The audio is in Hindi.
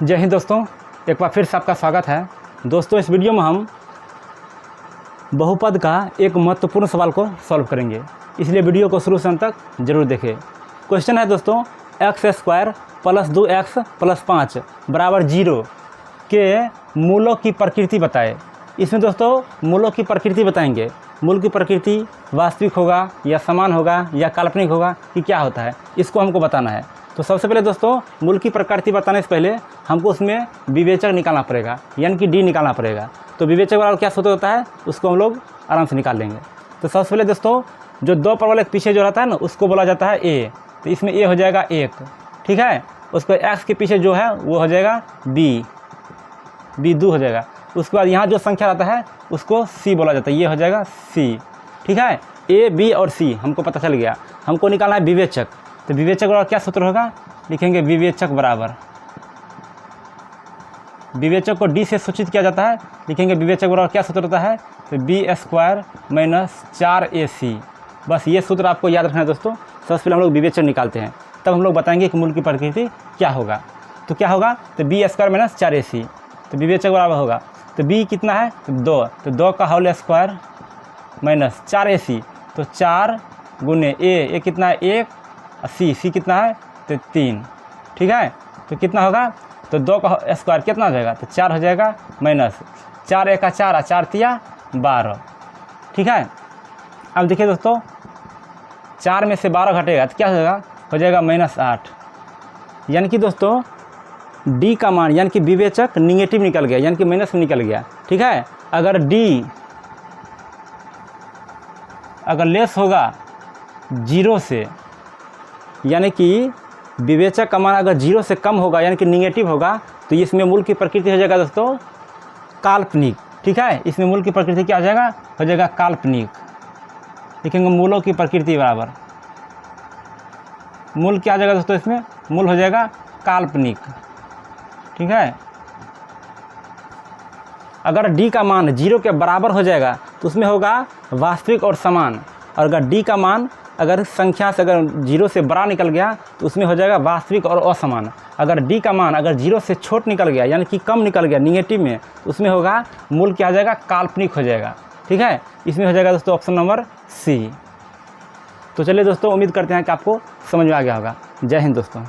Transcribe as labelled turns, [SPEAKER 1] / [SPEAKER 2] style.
[SPEAKER 1] जय हिंद दोस्तों, एक बार फिर से आपका स्वागत है। दोस्तों, इस वीडियो में हम बहुपद का एक महत्वपूर्ण सवाल को सॉल्व करेंगे, इसलिए वीडियो को शुरू से अंत तक जरूर देखें। क्वेश्चन है दोस्तों, x² + 2x + 5 = 0 के मूलों की प्रकृति बताएं। इसमें दोस्तों मूलों की प्रकृति बताएंगे। मूल की प्रकृति वास्तविक होगा या समान होगा या काल्पनिक होगा कि क्या होता है, इसको हमको बताना है। तो सबसे पहले दोस्तों मूल की प्रकृति बताने से पहले हमको उसमें विवेचक निकालना पड़ेगा, यानी कि डी निकालना पड़ेगा। तो विवेचक वाला क्या सूत्र होता है उसको हम लोग आराम से निकाल लेंगे। तो सबसे पहले दोस्तों जो दो परवलय के पीछे जो रहता है ना उसको बोला जाता है ए। तो इसमें ए हो जाएगा 1, ठीक है। उसको एक्स के पीछे जो है वो हो जाएगा बी 2 हो जाएगा। उसके बाद यहाँ जो संख्या रहता है उसको सी बोला जाता है, ये हो जाएगा सी, ठीक है। ए बी और सी हमको पता चल गया। हमको निकालना है विवेचक। तो विवेचक बराबर क्या सूत्र होगा, लिखेंगे विवेचक बराबर, विवेचक को डी से सूचित किया जाता है, लिखेंगे विवेचक बराबर क्या सूत्र होता है, तो b² - 4ac। बस ये सूत्र आपको याद रखना है दोस्तों। सबसे पहले हम लोग विवेचक निकालते हैं, तब हम लोग बताएंगे कि मूल की प्रकृति क्या होगा। तो क्या होगा, तो b² - 4ac। तो विवेचक बराबर होगा, तो b कितना है, तो 2, तो 2 का होल स्क्वायर माइनस 4ac। तो 4 गुने ए कितना है 1, सी कितना है, तो 3, ठीक है। तो कितना होगा, तो 2 का स्क्वायर कितना हो जाएगा, तो 4 हो जाएगा माइनस 4 1 का 4 4 तिया 12, ठीक है। अब देखिए दोस्तों 4 में से 12 घटेगा तो क्या हो जाएगा -8। यानी कि दोस्तों डी का मान यानी कि विवेचक निगेटिव निकल गया, यानी कि माइनस में निकल गया, ठीक है। अगर डी अगर लेस होगा 0 से, यानी कि विवेचक का मान अगर 0 से कम होगा यानी कि निगेटिव होगा, तो इसमें मूल की प्रकृति हो जाएगा दोस्तों काल्पनिक, ठीक है। इसमें मूल की प्रकृति क्या हो जाएगा काल्पनिक। लिखेंगे मूलों की प्रकृति बराबर, मूल क्या आ जाएगा दोस्तों, इसमें मूल हो जाएगा काल्पनिक, ठीक है। अगर डी का मान 0 के बराबर हो जाएगा तो उसमें होगा वास्तविक और समान। और अगर डी का मान अगर संख्या से अगर 0 से बड़ा निकल गया तो उसमें हो जाएगा वास्तविक और असमान। अगर डी का मान अगर 0 से छोट निकल गया यानी कि कम निकल गया निगेटिव में, तो उसमें होगा मूल क्या हो जाएगा काल्पनिक हो जाएगा, ठीक है। इसमें हो जाएगा दोस्तों ऑप्शन नंबर सी। तो चलिए दोस्तों, उम्मीद करते हैं कि आपको समझ में आ गया होगा। जय हिंद दोस्तों।